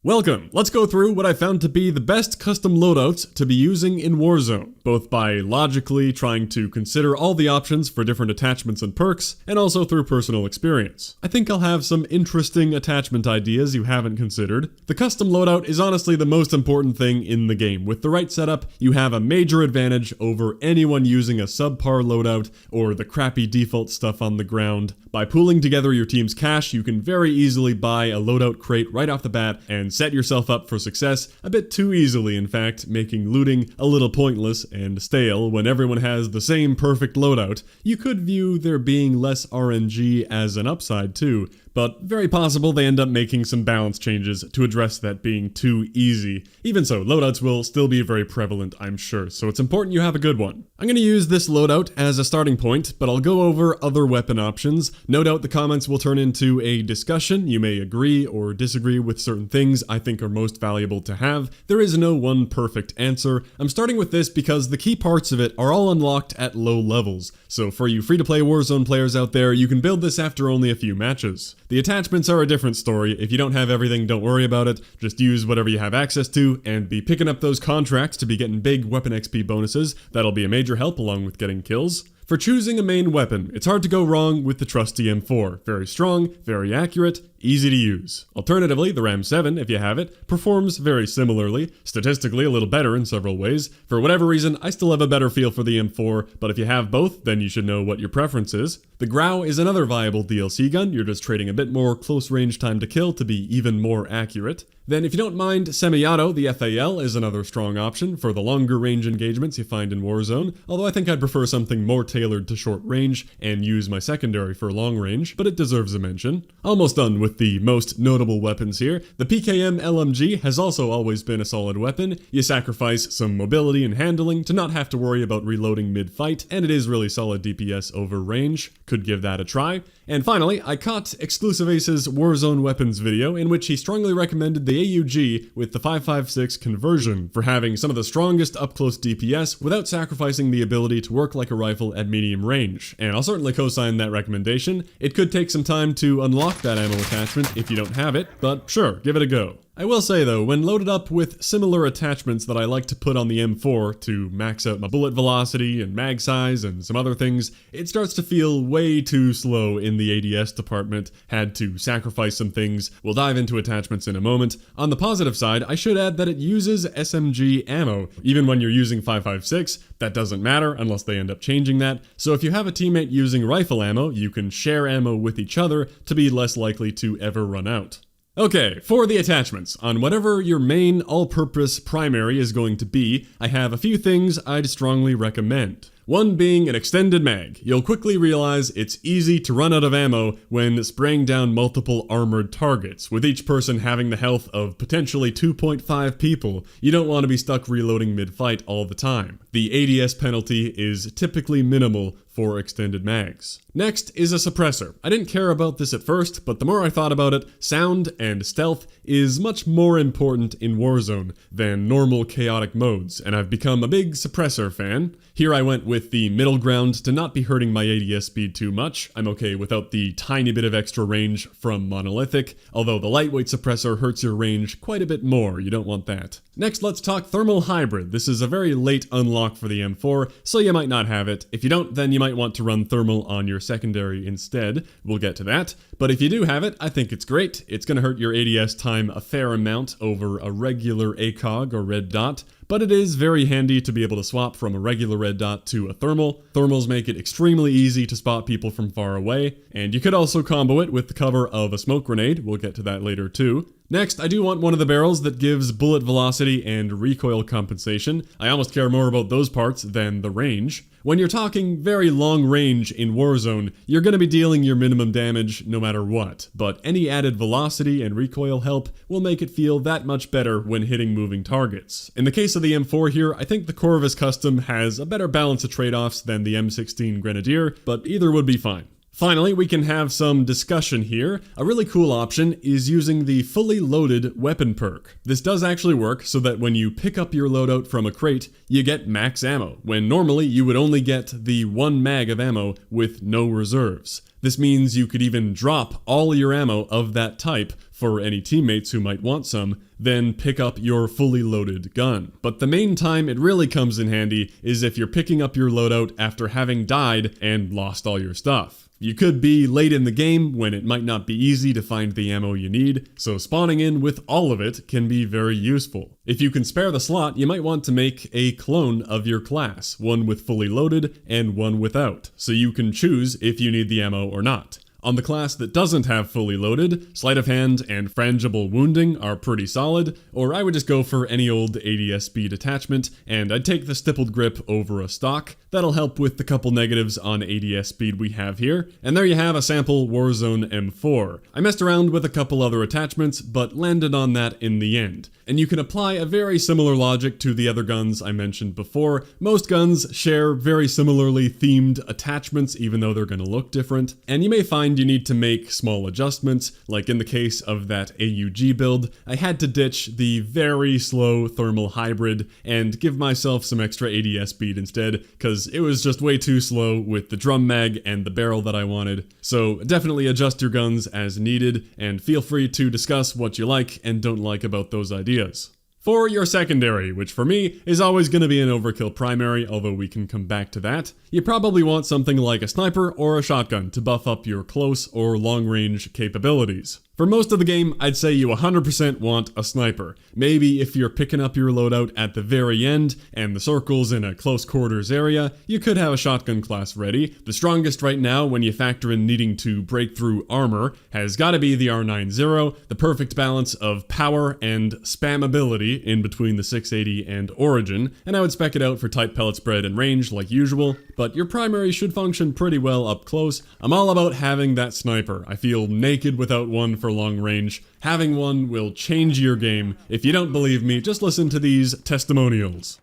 Welcome! Let's go through what I found to be the best custom loadouts to be using in Warzone, both by logically trying to consider all the options for different attachments and perks, and also through personal experience. I think I'll have some interesting attachment ideas you haven't considered. The custom loadout is honestly the most important thing in the game. With the right setup, you have a major advantage over anyone using a subpar loadout or the crappy default stuff on the ground. By pooling together your team's cash, you can very easily buy a loadout crate right off the bat and set yourself up for success a bit too easily, in fact, making looting a little pointless and stale when everyone has the same perfect loadout. You could view there being less RNG as an upside too, but very possible they end up making some balance changes to address that being too easy. Even so, loadouts will still be very prevalent, I'm sure, so it's important you have a good one. I'm going to use this loadout as a starting point, but I'll go over other weapon options. No doubt the comments will turn into a discussion. You may agree or disagree with certain things I think are most valuable to have. There is no one perfect answer. I'm starting with this because the key parts of it are all unlocked at low levels, so for you free-to-play Warzone players out there, you can build this after only a few matches. The attachments are a different story. If you don't have everything, don't worry about it. Just use whatever you have access to and be picking up those contracts to be getting big weapon XP bonuses. That'll be a major help along with getting kills. For choosing a main weapon, it's hard to go wrong with the trusty M4. Very strong, very accurate, easy to use. Alternatively, the Ram 7, if you have it, performs very similarly, statistically a little better in several ways. For whatever reason, I still have a better feel for the M4, but if you have both, then you should know what your preference is. The Grau is another viable DLC gun. You're just trading a bit more close range time to kill to be even more accurate. Then, if you don't mind, Semi-Auto, the FAL, is another strong option for the longer range engagements you find in Warzone, although I think I'd prefer something more tailored to short range and use my secondary for long range, but it deserves a mention. Almost done with the most notable weapons here. The PKM LMG has also always been a solid weapon. You sacrifice some mobility and handling to not have to worry about reloading mid-fight, and it is really solid DPS over range. Could give that a try. And finally, I caught Exclusive Ace's Warzone weapons video in which he strongly recommended the AUG with the 5.56 conversion for having some of the strongest up-close DPS without sacrificing the ability to work like a rifle at medium range. And I'll certainly co-sign that recommendation. It could take some time to unlock that ammo attachment if you don't have it, but sure, give it a go. I will say though, when loaded up with similar attachments that I like to put on the M4 to max out my bullet velocity and mag size and some other things, it starts to feel way too slow in the ADS department. Had to sacrifice some things. We'll dive into attachments in a moment. On the positive side, I should add that it uses SMG ammo. Even when you're using 5.56, that doesn't matter unless they end up changing that. So if you have a teammate using rifle ammo, you can share ammo with each other to be less likely to ever run out. Okay, for the attachments, on whatever your main all-purpose primary is going to be, I have a few things I'd strongly recommend. One being an extended mag. You'll quickly realize it's easy to run out of ammo when spraying down multiple armored targets, with each person having the health of potentially 2.5 people. You don't want to be stuck reloading mid-fight all the time. The ADS penalty is typically minimal for extended mags. Next is a suppressor. I didn't care about this at first, but the more I thought about it, sound and stealth is much more important in Warzone than normal chaotic modes, and I've become a big suppressor fan. Here I went with the middle ground to not be hurting my ADS speed too much. I'm okay without the tiny bit of extra range from Monolithic, although the lightweight suppressor hurts your range quite a bit more. You don't want that. Next, let's talk Thermal Hybrid. This is a very late unlock for the M4, so you might not have it. If you don't, then you might want to run Thermal on your secondary instead. We'll get to that. But if you do have it, I think it's great. It's going to hurt your ADS time a fair amount over a regular ACOG or red dot, but it is very handy to be able to swap from a regular red dot to a thermal. Thermals make it extremely easy to spot people from far away, and you could also combo it with the cover of a smoke grenade. We'll get to that later too. Next, I do want one of the barrels that gives bullet velocity and recoil compensation. I almost care more about those parts than the range. When you're talking very long range in Warzone, you're going to be dealing your minimum damage no matter what, but any added velocity and recoil help will make it feel that much better when hitting moving targets. In the case of the M4 here, I think the Corvus Custom has a better balance of trade-offs than the M16 Grenadier, but either would be fine. Finally, we can have some discussion here. A really cool option is using the fully loaded weapon perk. This does actually work so that when you pick up your loadout from a crate, you get max ammo, when normally you would only get the one mag of ammo with no reserves. This means you could even drop all your ammo of that type for any teammates who might want some, then pick up your fully loaded gun. But the main time it really comes in handy is if you're picking up your loadout after having died and lost all your stuff. You could be late in the game when it might not be easy to find the ammo you need, so spawning in with all of it can be very useful. If you can spare the slot, you might want to make a clone of your class, one with fully loaded and one without, so you can choose if you need the ammo or not. On the class that doesn't have fully loaded, sleight of hand and frangible wounding are pretty solid, or I would just go for any old ADS speed attachment, and I'd take the stippled grip over a stock. That'll help with the couple negatives on ADS speed we have here. And there you have a sample Warzone M4. I messed around with a couple other attachments, but landed on that in the end. And you can apply a very similar logic to the other guns I mentioned before. Most guns share very similarly themed attachments, even though they're going to look different. And you may find you need to make small adjustments, like in the case of that AUG build, I had to ditch the very slow thermal hybrid and give myself some extra ADS speed instead, because it was just way too slow with the drum mag and the barrel that I wanted. So definitely adjust your guns as needed, and feel free to discuss what you like and don't like about those ideas. For your secondary, which for me is always going to be an overkill primary, although we can come back to that, you probably want something like a sniper or a shotgun to buff up your close or long range capabilities. For most of the game, I'd say you 100% want a sniper. Maybe if you're picking up your loadout at the very end and the circle's in a close quarters area, you could have a shotgun class ready. The strongest right now when you factor in needing to break through armor has gotta be the R90, the perfect balance of power and spammability in between the 680 and Origin, and I would spec it out for tight pellet spread and range like usual, but your primary should function pretty well up close. I'm all about having that sniper. I feel naked without one for long range. Having one will change your game. If you don't believe me, just listen to these testimonials.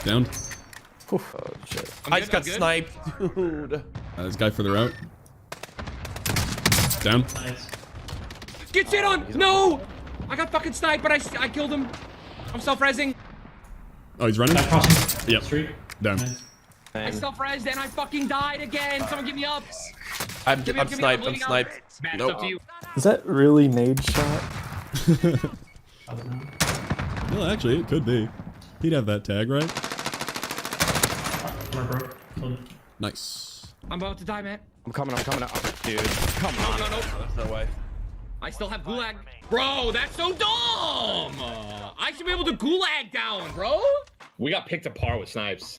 Down. Oh shit. I just got sniped, dude. This guy further out. Down. Nice. Get shit on! No! I got fucking sniped, but I killed him. I'm self-rezzing. Oh, he's running? Back crossing. Yep. Street. Down. Nice. I self-rezzed and I fucking died again. Someone get me up. I'm Give me up, sniped. I'm holding up. sniped. Smashed Nope. up to you. Is that really nade shot? I don't know. Well, actually, it could be. He'd have that tag, right? We're broke. Hold it. Nice. I'm about to die, man. I'm coming up, dude. Come on. No. There's no way. I still have gulag. Bro, that's so dumb. I should be able to gulag down, bro. We got picked apart with snipes.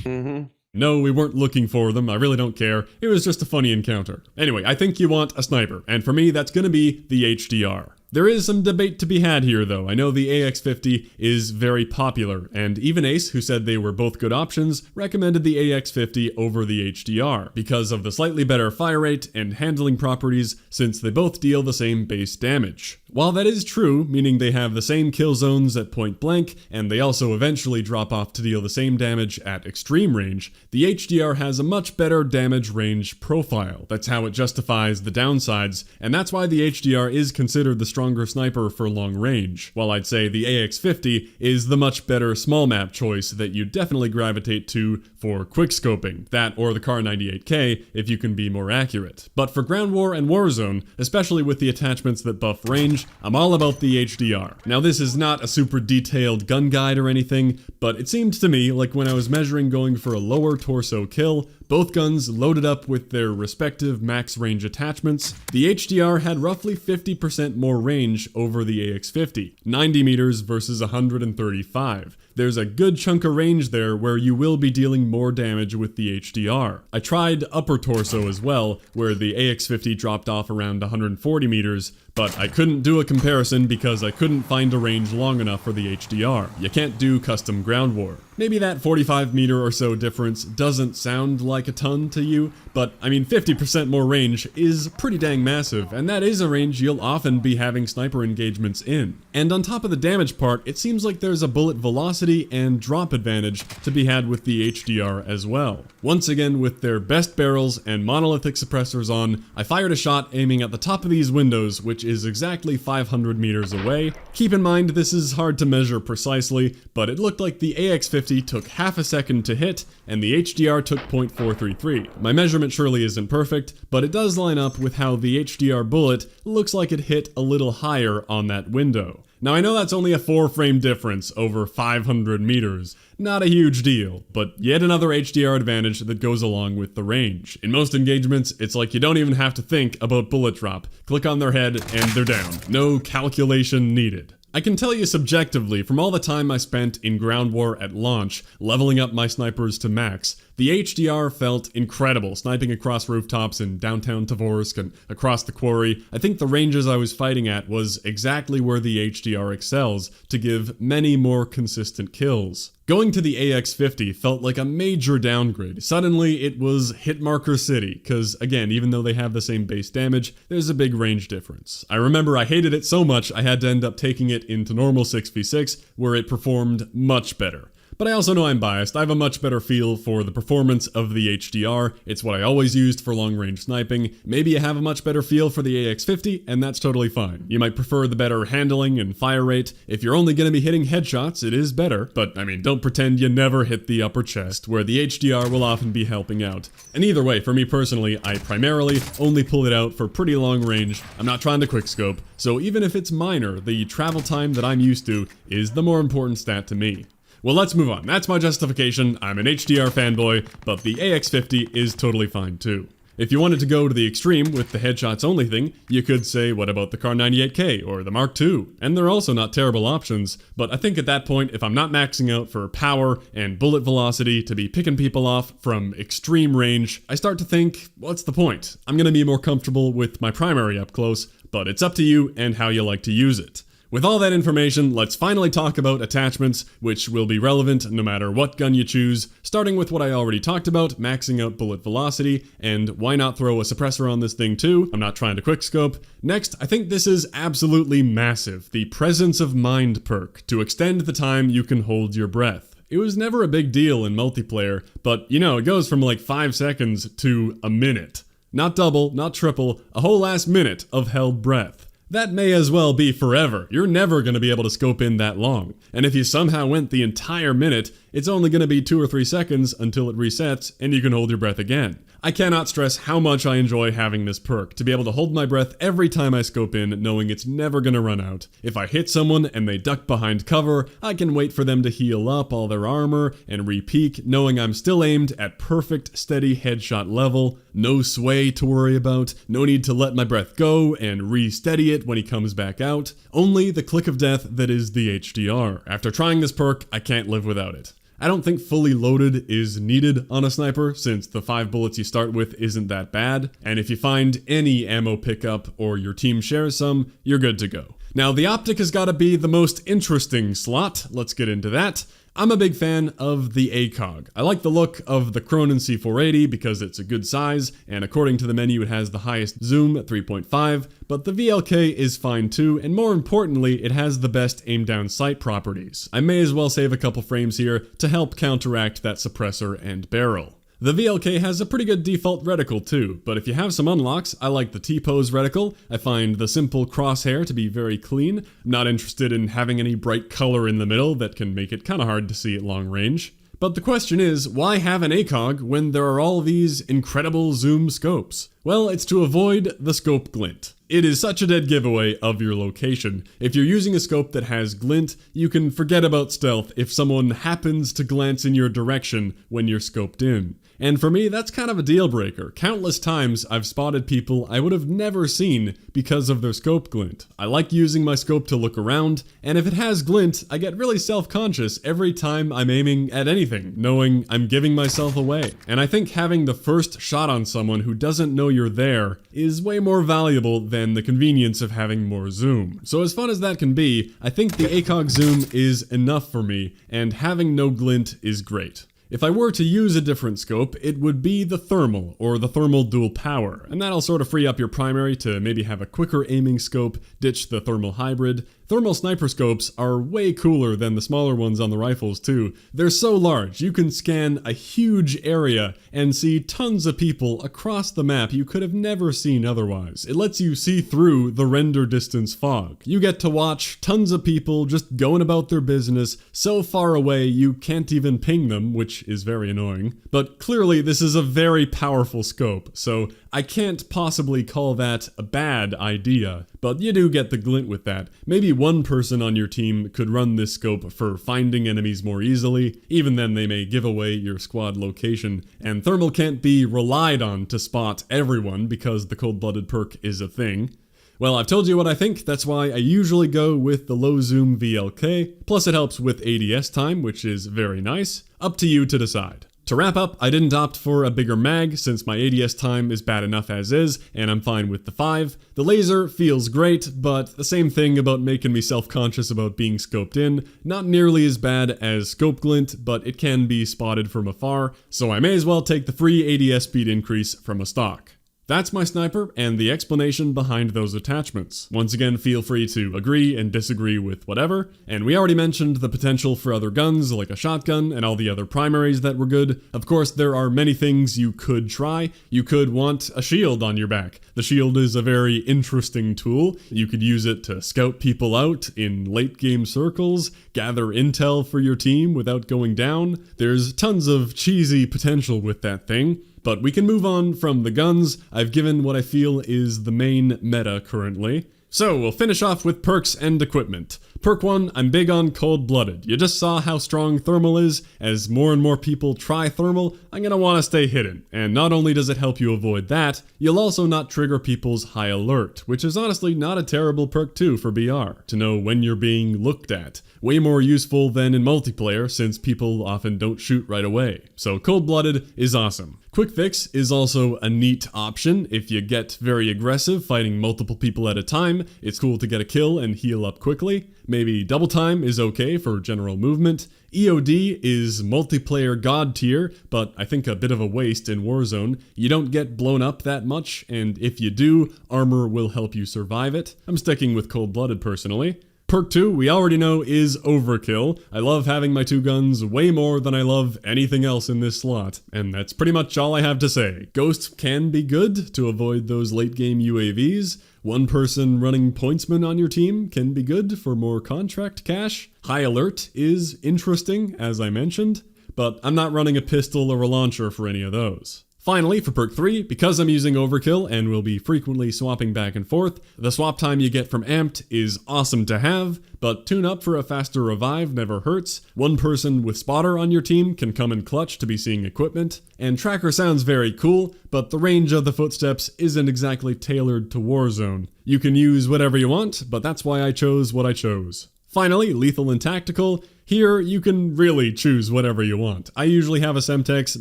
Mm-hmm. No, we weren't looking for them. I really don't care. It was just a funny encounter. Anyway, I think you want a sniper, and for me, that's gonna be the HDR. There is some debate to be had here, though. I know the AX50 is very popular, and even Ace, who said they were both good options, recommended the AX50 over the HDR because of the slightly better fire rate and handling properties, since they both deal the same base damage. While that is true, meaning they have the same kill zones at point blank, and they also eventually drop off to deal the same damage at extreme range, the HDR has a much better damage range profile. That's how it justifies the downsides, and that's why the HDR is considered the stronger sniper for long range, while I'd say the AX50 is the much better small map choice that you definitely gravitate to for quickscoping, that or the Kar98K if you can be more accurate. But for Ground War and Warzone, especially with the attachments that buff range, I'm all about the HDR. Now this is not a super detailed gun guide or anything, but it seemed to me like when I was measuring going for a lower torso kill, both guns loaded up with their respective max range attachments, the HDR had roughly 50% more range over the AX50, 90 meters versus 135. There's a good chunk of range there where you will be dealing more damage with the HDR. I tried upper torso as well, where the AX50 dropped off around 140 meters, but I couldn't do a comparison because I couldn't find a range long enough for the HDR. You can't do custom ground war. Maybe that 45 meter or so difference doesn't sound like a ton to you, but I mean 50% more range is pretty dang massive, and that is a range you'll often be having sniper engagements in. And on top of the damage part, it seems like there's a bullet velocity and drop advantage to be had with the HDR as well. Once again, with their best barrels and monolithic suppressors on, I fired a shot aiming at the top of these windows, which which is exactly 500 meters away. Keep in mind this is hard to measure precisely, but it looked like the AX50 took half a second to hit, and the HDR took 0.433. My measurement surely isn't perfect, but it does line up with how the HDR bullet looks like it hit a little higher on that window. Now I know that's only a 4-frame difference over 500 meters, not a huge deal, but yet another HDR advantage that goes along with the range. In most engagements, it's like you don't even have to think about bullet drop. Click on their head and they're down. No calculation needed. I can tell you subjectively, from all the time I spent in Ground War at launch, leveling up my snipers to max, the HDR felt incredible, sniping across rooftops in downtown Tovorsk and across the quarry. I think the ranges I was fighting at was exactly where the HDR excels to give many more consistent kills. Going to the AX50 felt like a major downgrade. Suddenly it was Hitmarker City, cause again, even though they have the same base damage, there's a big range difference. I remember I hated it so much I had to end up taking it into normal 6v6, where it performed much better. But I also know I'm biased. I have a much better feel for the performance of the HDR. It's what I always used for long-range sniping. Maybe you have a much better feel for the AX50, and that's totally fine. You might prefer the better handling and fire rate. If you're only going to be hitting headshots, it is better. But, I mean, don't pretend you never hit the upper chest, where the HDR will often be helping out. And either way, for me personally, I primarily only pull it out for pretty long range. I'm not trying to quickscope, so even if it's minor, the travel time that I'm used to is the more important stat to me. Well, let's move on. That's my justification. I'm an HDR fanboy, but the AX50 is totally fine too. If you wanted to go to the extreme with the headshots only thing, you could say what about the Kar 98K or the Mark II? And they're also not terrible options, but I think at that point, if I'm not maxing out for power and bullet velocity to be picking people off from extreme range, I start to think, what's the point? I'm gonna be more comfortable with my primary up close, but it's up to you and how you like to use it. With all that information, let's finally talk about attachments, which will be relevant no matter what gun you choose, starting with what I already talked about, maxing out bullet velocity, and why not throw a suppressor on this thing too? I'm not trying to quickscope. Next, I think this is absolutely massive, the Presence of Mind perk, to extend the time you can hold your breath. It was never a big deal in multiplayer, but you know, it goes from like 5 seconds to a minute. Not double, not triple, a whole last minute of held breath. That may as well be forever. You're never going to be able to scope in that long. And if you somehow went the entire minute, it's only going to be 2 or 3 seconds until it resets and you can hold your breath again. I cannot stress how much I enjoy having this perk, to be able to hold my breath every time I scope in, knowing it's never going to run out. If I hit someone and they duck behind cover, I can wait for them to heal up all their armor and re-peek, knowing I'm still aimed at perfect, steady headshot level. No sway to worry about, no need to let my breath go and re-steady it when he comes back out. Only the click of death that is the HDR. After trying this perk, I can't live without it. I don't think fully loaded is needed on a sniper, since the 5 bullets you start with isn't that bad, and if you find any ammo pickup or your team shares some, you're good to go. Now the optic has got to be the most interesting slot, let's get into that. I'm a big fan of the ACOG. I like the look of the Cronin C480 because it's a good size, and according to the menu it has the highest zoom at 3.5, but the VLK is fine too, and more importantly, it has the best aim down sight properties. I may as well save a couple frames here to help counteract that suppressor and barrel. The VLK has a pretty good default reticle too, but if you have some unlocks, I like the T-pose reticle. I find the simple crosshair to be very clean. I'm not interested in having any bright color in the middle that can make it kinda hard to see at long range. But the question is, why have an ACOG when there are all these incredible zoom scopes? Well, it's to avoid the scope glint. It is such a dead giveaway of your location. If you're using a scope that has glint, you can forget about stealth if someone happens to glance in your direction when you're scoped in. And for me, that's kind of a deal breaker. Countless times I've spotted people I would have never seen because of their scope glint. I like using my scope to look around, and if it has glint, I get really self-conscious every time I'm aiming at anything, knowing I'm giving myself away. And I think having the first shot on someone who doesn't know you're there is way more valuable than the convenience of having more zoom. So as fun as that can be, I think the ACOG zoom is enough for me, and having no glint is great. If I were to use a different scope, it would be the thermal, or the thermal dual power, and that'll sort of free up your primary to maybe have a quicker aiming scope, ditch the thermal hybrid. Thermal sniper scopes are way cooler than the smaller ones on the rifles too. They're so large, you can scan a huge area and see tons of people across the map you could have never seen otherwise. It lets you see through the render distance fog. You get to watch tons of people just going about their business so far away you can't even ping them, which is very annoying. But clearly this is a very powerful scope, so I can't possibly call that a bad idea, but you do get the glint with that. Maybe one person on your team could run this scope for finding enemies more easily, even then they may give away your squad location, and thermal can't be relied on to spot everyone because the cold-blooded perk is a thing. Well, I've told you what I think, that's why I usually go with the low zoom VLK, plus it helps with ADS time, which is very nice. Up to you to decide. To wrap up, I didn't opt for a bigger mag since my ADS time is bad enough as is, and I'm fine with the 5. The laser feels great, but the same thing about making me self-conscious about being scoped in. Not nearly as bad as scope glint, but it can be spotted from afar, so I may as well take the free ADS speed increase from a stock. That's my sniper and the explanation behind those attachments. Once again, feel free to agree and disagree with whatever, and we already mentioned the potential for other guns like a shotgun and all the other primaries that were good. Of course, there are many things you could try. You could want a shield on your back. The shield is a very interesting tool. You could use it to scout people out in late game circles, gather intel for your team without going down. There's tons of cheesy potential with that thing. But we can move on from the guns. I've given what I feel is the main meta currently. So we'll finish off with perks and equipment. Perk 1, I'm big on cold-blooded. You just saw how strong thermal is. As more and more people try thermal, I'm gonna want to stay hidden. And not only does it help you avoid that, you'll also not trigger people's high alert, which is honestly not a terrible perk too for BR, to know when you're being looked at. Way more useful than in multiplayer since people often don't shoot right away. So cold-blooded is awesome. Quick Fix is also a neat option if you get very aggressive fighting multiple people at a time. It's cool to get a kill and heal up quickly. Maybe double time is okay for general movement. EOD is multiplayer god tier, but I think a bit of a waste in Warzone. You don't get blown up that much, and if you do, armor will help you survive it. I'm sticking with cold-blooded personally. Perk 2, we already know, is Overkill. I love having my 2 guns way more than I love anything else in this slot, and that's pretty much all I have to say. Ghosts can be good to avoid those late game UAVs. One person running pointsman on your team can be good for more contract cash. High alert is interesting, as I mentioned, but I'm not running a pistol or a launcher for any of those. Finally, for perk 3, because I'm using Overkill and will be frequently swapping back and forth, the swap time you get from Amped is awesome to have, but tune up for a faster revive never hurts. One person with Spotter on your team can come in clutch to be seeing equipment, and Tracker sounds very cool, but the range of the footsteps isn't exactly tailored to Warzone. You can use whatever you want, but that's why I chose what I chose. Finally, Lethal and Tactical. Here, you can really choose whatever you want. I usually have a Semtex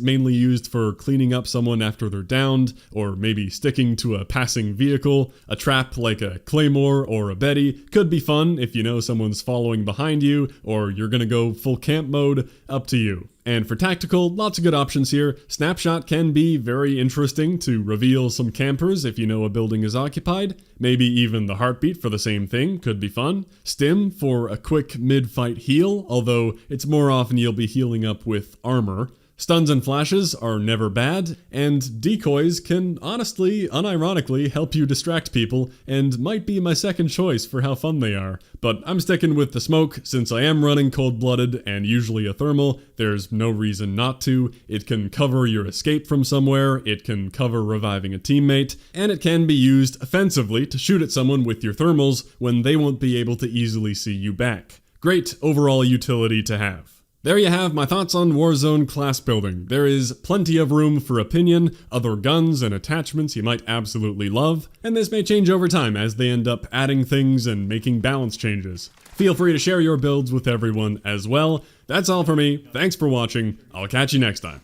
mainly used for cleaning up someone after they're downed, or maybe sticking to a passing vehicle. A trap like a Claymore or a Betty could be fun if you know someone's following behind you, or you're gonna go full camp mode, up to you. And for tactical, lots of good options here. Snapshot can be very interesting to reveal some campers if you know a building is occupied. Maybe even the heartbeat for the same thing could be fun. Stim for a quick mid-fight heal, although it's more often you'll be healing up with armor. Stuns and flashes are never bad, and decoys can honestly, unironically, help you distract people, and might be my second choice for how fun they are. But I'm sticking with the smoke, since I am running cold-blooded and usually a thermal. There's no reason not to. It can cover your escape from somewhere, it can cover reviving a teammate, and it can be used offensively to shoot at someone with your thermals when they won't be able to easily see you back. Great overall utility to have. There you have my thoughts on Warzone class building. There is plenty of room for opinion, other guns and attachments you might absolutely love, and this may change over time as they end up adding things and making balance changes. Feel free to share your builds with everyone as well. That's all for me. Thanks for watching. I'll catch you next time.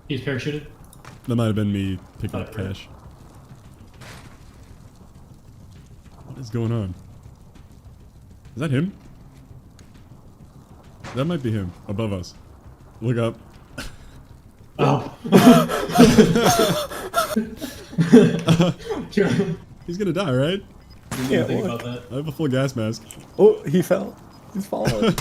He's parachuted. That might have been me picking up cash. What is going on? Is that him? That might be him, above us. Look up. Oh. He's gonna die, right? Didn't think about that. I have a full gas mask. Oh, he fell. He's falling.